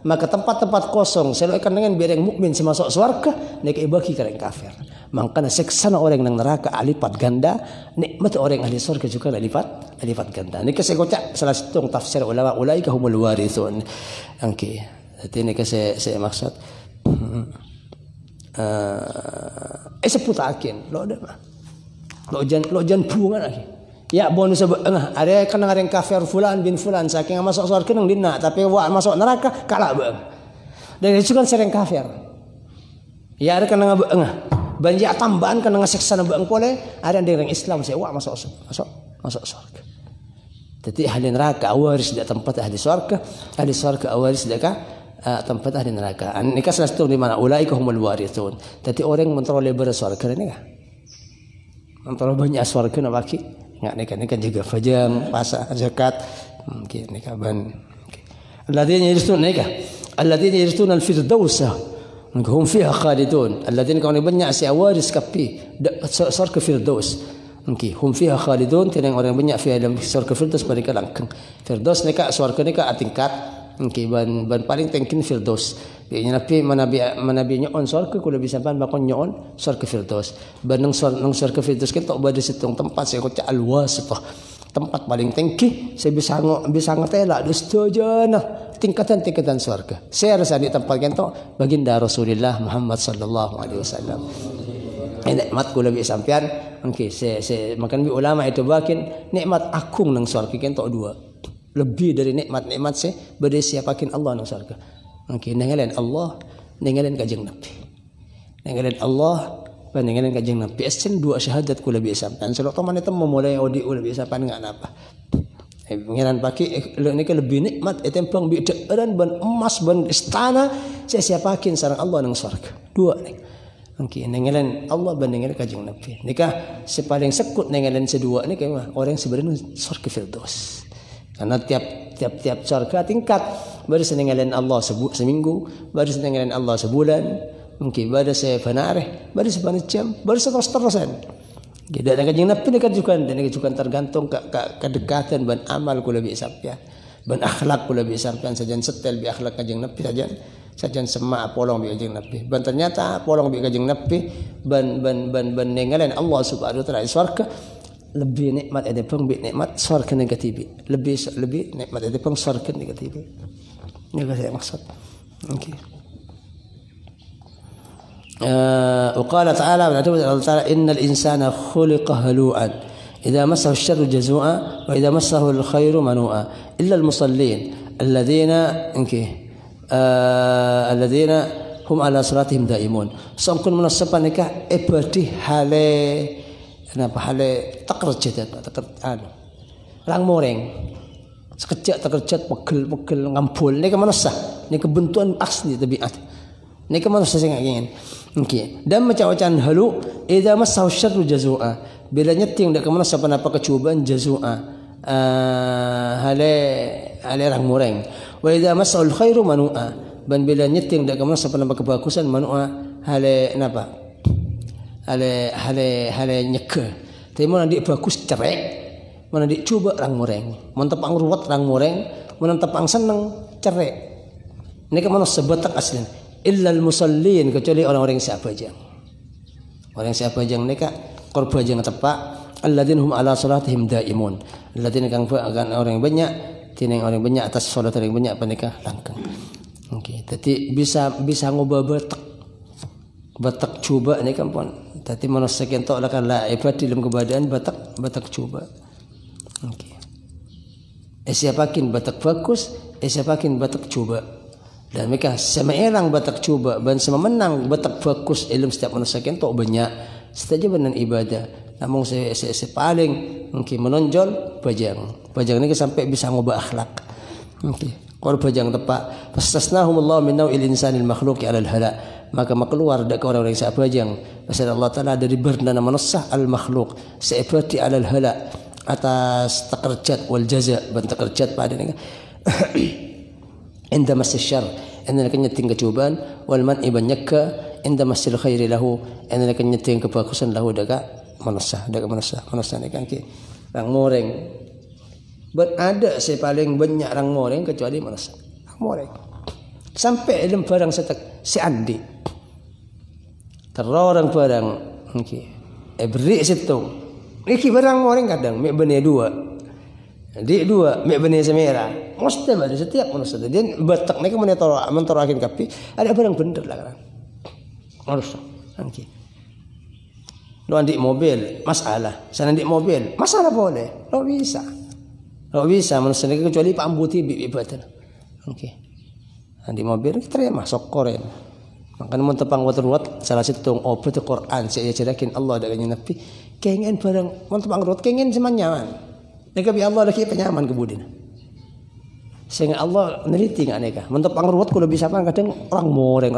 maka tempat-tempat kosong saya lo ikan dengan biar yang mukmin masuk surga nek bagi orang kafir. Makanya seksana orang nang neraka alipat ganda nikmat orang ahli surga juga alipat ganda. Nek saya kocak salah satu tafsir ulama ulaika humul warithun. Angki. Jadi nek saya maksud sebut akin lo ada mah lo jan bunga lagi ya bonus ada kan yang kafir fulan bin fulan saking masuk surga nang dina tapi wa masuk neraka kalah bang dan itu kan sering kafir ya ada kan banyak tambahan kan ngeseksa bang boleh ada yang Islam saya wa masuk surga jadi ahli neraka awaris di tempat ahli surga awaris dekat tempat ahli neraka. Ini kan salah satu di mana ulaika humul warithun. Jadi orang mentrole bersurga ini kan. Antara banyak swarga nak bagi. Nggak nikah juga fajang, pasar, zakat. Mungkin nikah ban. Alladzina yarithuna nikah. Alladzina yarithuna al-firdausa. Hum fiha khalidun. Alladzina kau banyak si awaris kapi. Surga firdaus. Mungkin hum fiha khalidun. Tiada orang banyak fiha dalam surga firdaus mereka langkang. Firdaus nikah surga nikah tingkat. Mungkin ban paling tinggi firdaus. Biarnya Nabi nyon surga kalau bisa ban bakon nyon surga firdaus. Ban nang surga firdaus kita berada situng tempat saya kata al-wasitah. Tempat paling tinggi saya bisa ngetela dusta jana tingkatan surga. Saya rasa di tempat kita baginda Rasulullah Muhammad sallallahu alaihi wasallam. Nikmat kula bi sampean okey saya makan bi ulama itu bakin nikmat agung nang surga kita dua. Lebih dari nikmat saya bade siapakin Allah nang surga. Okey ninggalin Allah, ninggalin kanjeng Nabi. Ninggalin Allah pandangan kajeng Nabi esen dua syahadat kula biasa kan selok teman itu memulai audi kula biasa pan enggak apa pengiran paki ini lebih nikmat etempang bi deuran ban emas ban istana saya siapakin sareng Allah nang surga dua nih okey nengelan Allah bandingan kajeng Nabi nikah sepaling sekut nengelan sedua ni kayak orang sebenarnya surga firdaus karena tiap surga tingkat baru senengelan Allah seminggu baru senengelan Allah sebulan mungkin baru saya panareh, baru saya jam, baru saya terus-terusan. Tidak ada kajian Nabi dan juga tergantung kedekatan ban amal kula bi sampean, ban akhlak kula bi sampean sajan setel bi akhlak kajian Nabi sajan semak polong bi kajian Nabi. Ban ternyata polong bi kajian Nabi ban ninggalin Allah Subhanahu wa taala surga lebih nikmat ada pun bi nikmat surga negatif. Lebih nikmat ada pun surga negatif. Ini saya maksud. Okey. وقال تعالى إن الإنسان خلق هلوعا إذا مسه الشر جزوعا وإذا مسه الخير منوعا إلا المصلين الذين هم على صلاتهم دائمون سأكون من السبب nikah ibadih hale takerjat lang moreng sekejap takerjat pegel ngampul nikah manusia nikah bentuan asli tabiat nikah manusia sing ingin. Okey. Dan macam-macam halu idza massahu syarru jazua. Bila nyeting dak kemana siapa apa kecubaan jazua. Hale rang mureng. Wa idza massahu khairu manua. Dan bila nyeting dak kemana siapa apa kebagusan manua hale napa? Hale nyeke. Tapi mana dik bagus cerek. Mana dik cuba rang mureng. Mun tepang ruwet rang mureng, mun tepang seneng cerek. Nika manusia sebatak asli. Illal musallin kecuali orang-orang siapa jang. Orang siapa jang nikah korban jang tepak alladzina hum ala salatihim daimun. Alladzina kang orang banyak tineng orang banyak atas salat orang banyak panikah langkang. Okey, jadi bisa ngubah batak cuba ni kan pun. Tapi manusia kentok lah kan la ibadah dalam keadaan batak cuba. Okey. Siapakin batak bagus, siapakin batak cuba. Dan mereka semelang batak cuba dan semenang batak fokus ilmu setiap manusia kentok banyak setaja benar ibadah namun saya paling mungkin menonjol bajang ni sampai bisa ngubah akhlak okey kalau bajang tepat fastasnahumullahu min nau'il insanil makhluqi 'alal hala maka keluar dak orang-orang siapa bajang pasal Allah taala dari bernama manusia al makhluk seperti 'alal hala atas takerjat wal jaza ban takerjat pada ni عند مس الشر إن لك نتين كجوبان والمن إبن يكا عند مس الخير له إن لك نتين كباكسن له دكا manusia ni kan ki rang moreng berada saya paling banyak rang moreng kecuali manusia rang moreng sampai dalam barang setek si andi terorang barang ki beri situ iki barang moreng kadang mek bene dua di dua mek bene semera mesti ada setiap manusia dia batak ni kemudian mentorokin kapi ada barang bener lah kan manusia okey lo andik mobil masalah sana andik mobil masalah boleh lo bisa manusia ni kecuali pambuti bibatan okey andik mobil terima sokoren makanya mun tepang wat salah satu obat Quran saya cerakin Allah dengan Nabi kengen barang mun tepang ruwet kengen semanyaman nek bi Allah lagi penyaman kebudin sehingga Allah neliti enggak nikah mentep pangruwat kudu bisa kan kadang rang moreng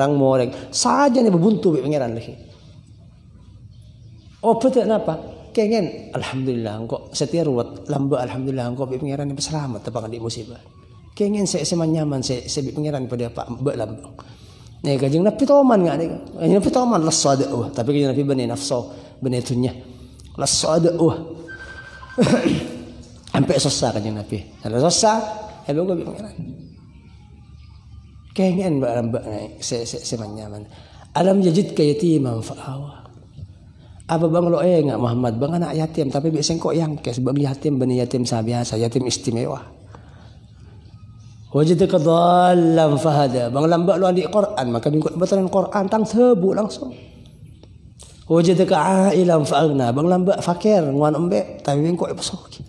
saja nih bebuntu be pangeran lagi oh betul apa kengen alhamdulillah engko setia ruwet lamba alhamdulillah engko bi pangeran yang selamat tepang di musibah. Kengen saya nyaman saya bi pangeran pada Pak mbak lambang. Nih kajing Nabi toman enggak nih. Kajing Nabi toman lasada tapi kajing Nabi bani nafsu bani dunya. Lasada sampai susah kajing Nabi. Ada susah hebe gua bi pangeran. Kengen mbak saya nyaman. Alam yajid kayatiman fa'awa. Apa bang lo enggak Muhammad bang anak yatim tapi biasanya kok yang kes bang yatim bani yatim biasa yatim istimewa. Wajadaka dhallan fahada bang lambak lo di Quran maka bingkut batalan Quran tang sebu langsung. Wajadaka ailan fa'agna bang lambak fakir nguan embe tapi bingkut besok.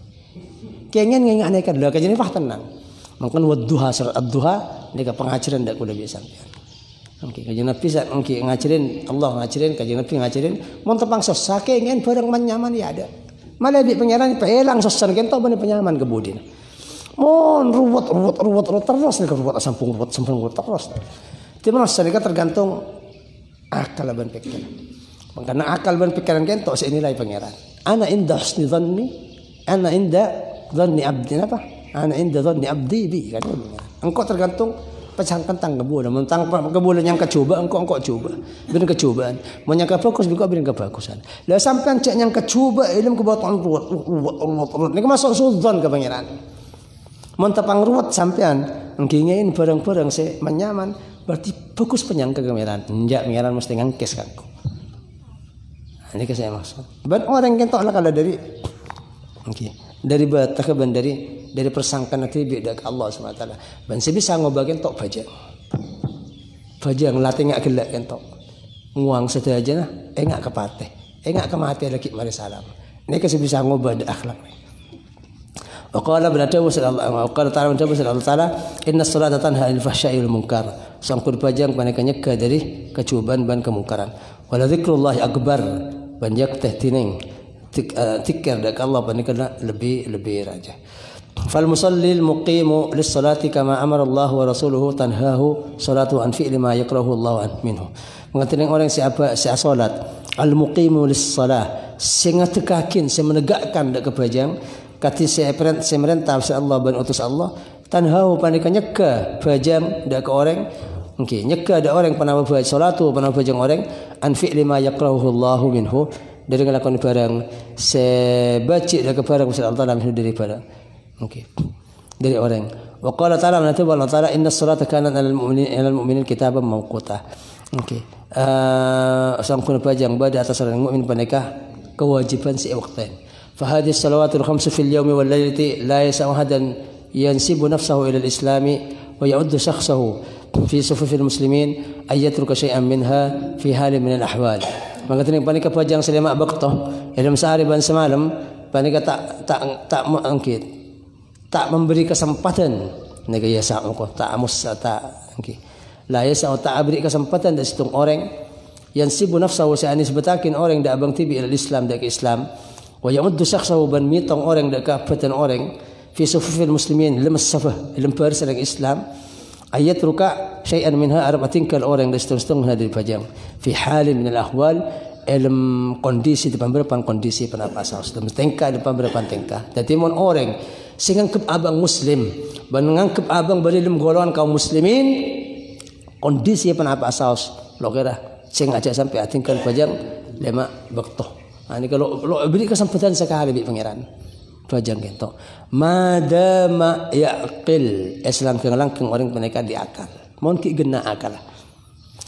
Kengen ngengak nekat dah kajene fah tenang. Mangkan wadduha surat ad-duha nika pengajaran dak kuda biasa. Oke, kajian Nabi saat ngajarin Allah ngajarin kajian Nabi ngajarin mau tepang susah kengen barang menyaman ya ada malah di pengiran pelang susah kento bani penyaman kebudin mon ruwet terus nih ruwet sampung terus di mana sedekah tergantung akal dan pikiran karena akal dan pikiran kento senilai pengiran ana inda husni dhanni ana inda dhanni abdi apa ana inda dhanni abdi bi kan engkau tergantung pecah tentang kebulan, tentang kebulan yang kecoba, engkau coba, beri kecobaan, mau yang kebagus juga beri kebagusan. Lah sampai cek yang kecoba ilmu kebataan ruwet, ini masuk sudzon ke pangeran. Mau tepang ruwet sampean, ngingin barang-barang se menyaman, berarti bagus penyangka ke pangeran. Enggak pangeran mesti ngangkes kanku. Ini ke saya maksud. Dan orang yang tak kalau dari, dari batakaban dari persangkaan nanti bidak Allah SWT. Dan saya bisa ngobakin tok bajang latih ngak gelak kan tok nguang sedaja nah ngak kepateh ngak kemati lagi mari salam ini kasih bisa ngobah akhlak. Waqala berada wasallallahu waqala ta'ala wasallallahu ta'ala inna salata tanha 'anil fahsya'i wal munkar sangkur bajang paneka nyegah dari kecuban ban kemungkaran wala dzikrullahi akbar banyak teh tining tikir dak Allah paneka lebih raja. Fal musallil muqimu lis salati kama amara Allah wa rasuluhu tanhahu salatu an fi'li ma yakrahu Allah minhu. Mengatin orang siapa salat al muqimu lis salah sing tekakin sing menegakkan dak kebajang kati semerintah Allah ban utus Allah tanhahu panika nyegah bajang dak ke orang nyegah dak orang panawa bajang salatu panawa bajang orang an fi'li ma yakrahu Allah minhu dari ngelakukan barang sebaci dak barang Allah minhu dari barang dari orang. Wa qala ta'ala man taba Allah ta'ala inna as-salata kanat 'alal mu'minin kitaban mawquta. Sangkun pajang pada atas orang mukmin panikah kewajiban si waktu. Fa hadhihi as-salawatul khamsu fil yawmi wal lailati la yas'u hadan yansibu nafsahu ila al-islami wa ya'uddu shakhsahu fi sufufil muslimin ay yatruka shay'an minha fi halin min al-ahwal. Mengatain panikah pajang selama waktu dalam sehari dan semalam panikah tak mengangkit tak memberi kesempatan nega ya sa'u tak amus tak la ya sa'u tak beri kesempatan dari situng orang yang sibu nafsahu sa'ani sebetakin orang dak abang tibi ila Islam dak Islam wa yamuddu shakhsahu ban mitong orang dak kabatan orang fi sufufil muslimin lemas safah lempar serang Islam ayat ruka syai'an minha arbatingkal orang dak situng dari pajang fi halin min al ahwal ilm kondisi di pemberpan kondisi penapasan dalam tingkah di pemberpan tingkah jadi mon orang sing ngangkep abang muslim ban ngangkep abang balilum golongan kaum muslimin kondisi penapa saus lo kira sing aja sampai atingkan bajang lema waktu ini kalau lo beri kesempatan sekali bi pangeran bajang kento madama yaqil Islam kang langkung orang peneka di akal mon ki gena akal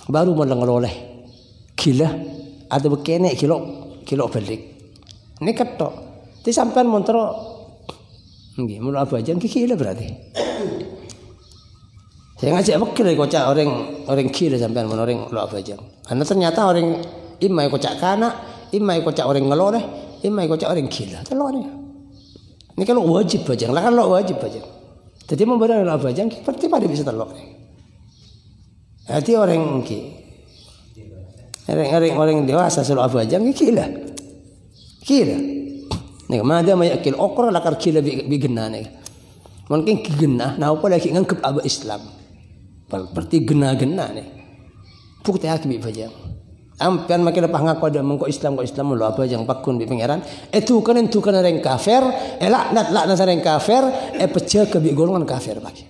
baru mon ngeloleh gila ada bekene kilo balik ini ketok ti sampean montro nggih mun abajang kikila berarti. Saya ngajak bekil kocak orang kira sampean mun orang lo abajang. Karena ternyata orang imai kocak kana, imai kocak orang ngeloreh, imai kocak orang gila. Telone. Ini kalau wajib bajang, lah kan lo wajib bajang. Jadi membara lo abajang seperti pada bisa telok. Hati orang nggih. Orang dewasa selalu abajang kikila. Kila. Nih, mana mayakil okor lakar kila bigena nih. Mungkin gena, nah apa lagi ngangkep abah Islam. Seperti gena nih. Bukti akibat bajang. Ampian makin lepas ngaku ada mengko Islam lo apa yang pakun bi pangeran. Itu kan orang kafir, laknat orang kafir, pecah ke bi golongan kafir bagi.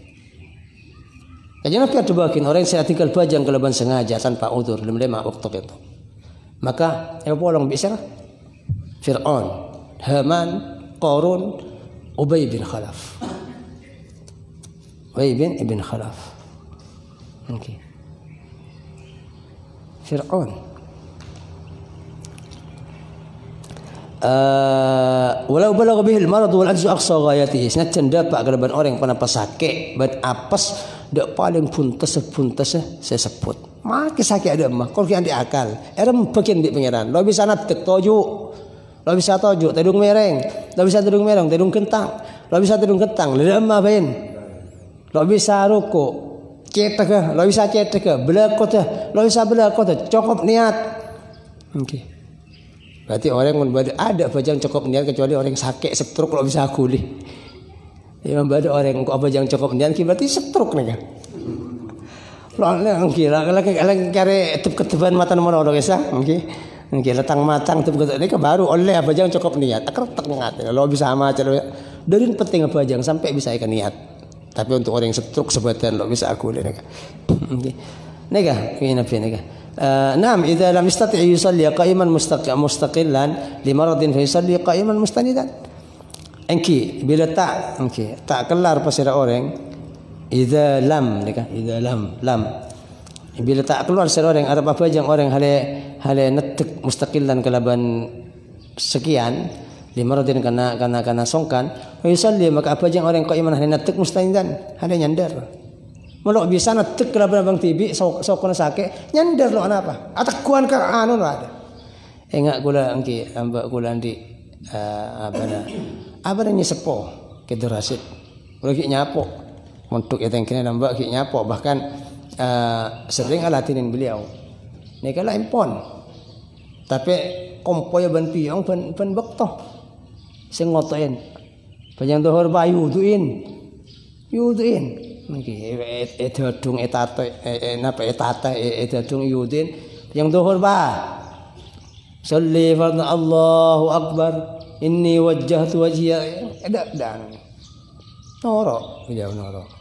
Kajian apa ada bagian orang saya tinggal bajang keleban sengaja tanpa udzur lima waktu itu. Maka polong bisa Fir'aun, Haman, Qarun, Ubay bin Khalaf. Ubay bin Khalaf. Okay. Fir'aun. Walau balagha bihil marad wal ajzu aqsa ghayatihi. Senajan dapat keleban orang pernah sakit, bat apes dak paling puntes saya sebut. Maki sakit ada mah, kalau kian di akal. Erem bagian di pangeran. Lo bisa natek toju, lo bisa toju, tedung mereng, lo bisa tedung mereng, tedung kentang, lo bisa tedung kentang. Leda mah bain. Lo bisa ruko, cetek, lo bisa cetek, belakot, lo bisa belakot, cukup niat. Okay. Berarti orang yang ada bajang cukup niat kecuali orang sakit stroke lo bisa kuli. Yang ada orang kok bajang cukup niat berarti stroke nih kan. Lo kira kalau kare keteban mata nomor orang esa, mungkin letang matang tuh ini baru oleh bajang cukup niat. Akar tak niat. Lo bisa sama cara dari penting bajang sampai bisa ikan niat. Tapi untuk orang yang stroke sebatan lo bisa kuli nih kan. Nega, ini nabi nega. Naam, idza lam yastati' yusalli qa'iman mustaqillan li maradin fa yusalli qa'iman mustanidan. Engki bila tak kelar pasira orang idza lam bila tak keluar pasira orang ada apa yang orang hale netek mustaqillan kalaban sekian li maradin kana songkan fa yusalli maka apa yang orang qa'iman hale netek mustanidan hale nyandar. Melok bisa netek kelaban bang tibi sokona sakit nyandar lo apa atakuan ke anu lo ada enggak gula angki ambak gula di apa nih sepo kederasit lagi nyapo untuk itu yang kena nambah ki nyapo bahkan sering alatinin beliau ini kalau impon tapi kompoya ban piong ban bekto sing ngotoin panjang dohor bayu yuduin niki edadung etata edadung yudin yang dohor ba salli farna Allahu akbar inni wajjahtu wajhiya dan noro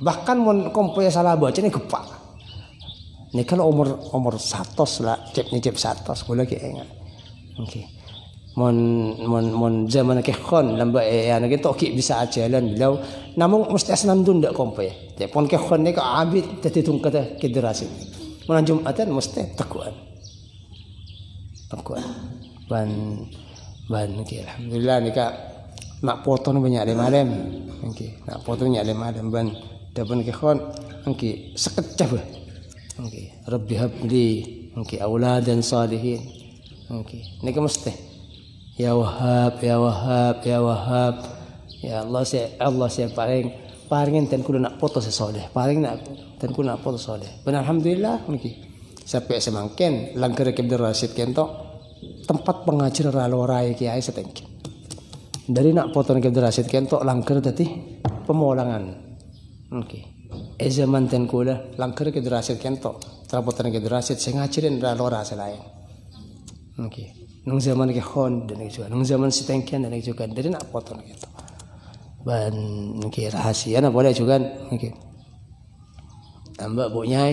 bahkan mon kompoya salah baca ini gepak ini kalau umur 100 lah cep 100 kula ki enggak oke mon zaman kekhon lamba ya niki tok bisa jalan bilau namun mesti asnandun ndak kompoya pon kekhon ni ka abid tadi tungkata kederasi mon jumatan mesti takuan ban niki alhamdulillah nika nak potong banyak malam niki nak potong banyak malam ban dapan kekhon niki sekejap niki rabbi habli niki auladan salihin niki nika mesti Ya Wahhab, ya Wahhab, ya Wahhab. Ya Allah saya paringin ten kudu nak foto sesoleh. Paring nak ten kudu nak foto soleh. Ben alhamdulillah niki. Sampai semangken langkar ke Rasid kento tempat pengajar ralorai kiai setengki. Dari nak foto ke Rasid kento langkar tadi pemolangan. Niki. Zaman ten kudu langkar ke Rasid kento. Trapotan ke Rasid saya ngajarin ralora selain. Niki. Nung zaman kehon dan juga nung zaman sitengkian dan juga dari nak potong gitu ban niki rahasia na boleh juga niki tambah bu nyai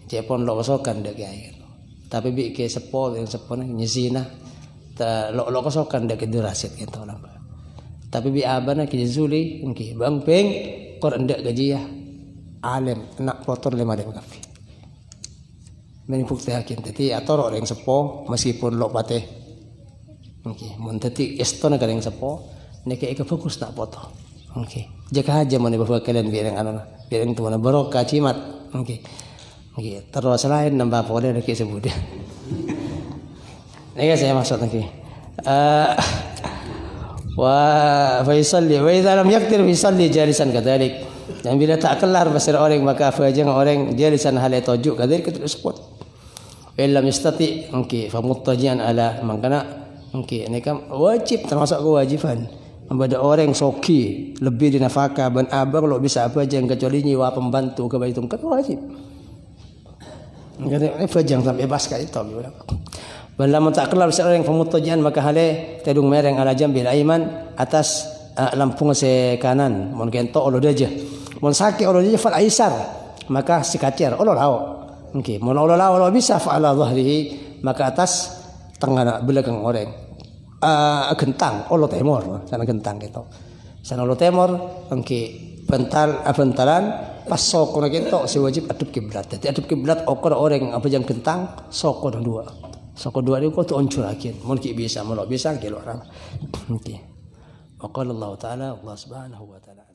cepon lo kosokan dek kiai tapi bi ke sepo yang sepon nyezina ta lo kosokan dek durasit gitu lah tapi bi abana ki zuli niki bang peng kor ndak gaji ya alim nak kotor 5 dem kafe menipuk teh hakin tadi atau orang sepo meskipun lo pateh okay. Mun tadi estona kadang sepo neke eka fokus nak foto. Okay. Jika aja mana bawa kalian biarang anu biarang tu mana barokah cimat. Okay. Okay. Terus lain nambah apa dia neke sebut dia. Ini saya maksud neke. Wa yusalli wa idza lam yaqdir yusalli jalisan kadzalik. Dan bila tak kelar pasir orang maka fajang orang jalisan hal tujuk kadzalik terus spot. Illam yastati okay fa muttajian ala mangkana okay, ini kan wajib termasuk kewajiban. Pada orang soki lebih dinafkah ban abang lo bisa apa aja kecuali nyewa pembantu ke Baitul kan wajib. Jadi fajang sampai bebas ka ito. Bala man tak kelal sa orang pemutajian maka hale tedung mereng ala jambil aiman atas lampung se kanan mon kento olo daja. Mon saki olo daja fal aisar maka sikacer olo lao. Okey, mon olo lao bisa fa ala dhahrihi maka atas tengah belakang orang. Gentang olo temor sana gentang gitu. Sana olo temor okey bentalan pas soko na kento si wajib adub kiblat. Jadi adub kiblat okor orang apa yang gentang soko dua. Soko dua itu tu oncur akin. Mungkin bisa, kalau bisa kilo orang. Okey. Wa qala Allah Ta'ala Allah Subhanahu wa Ta'ala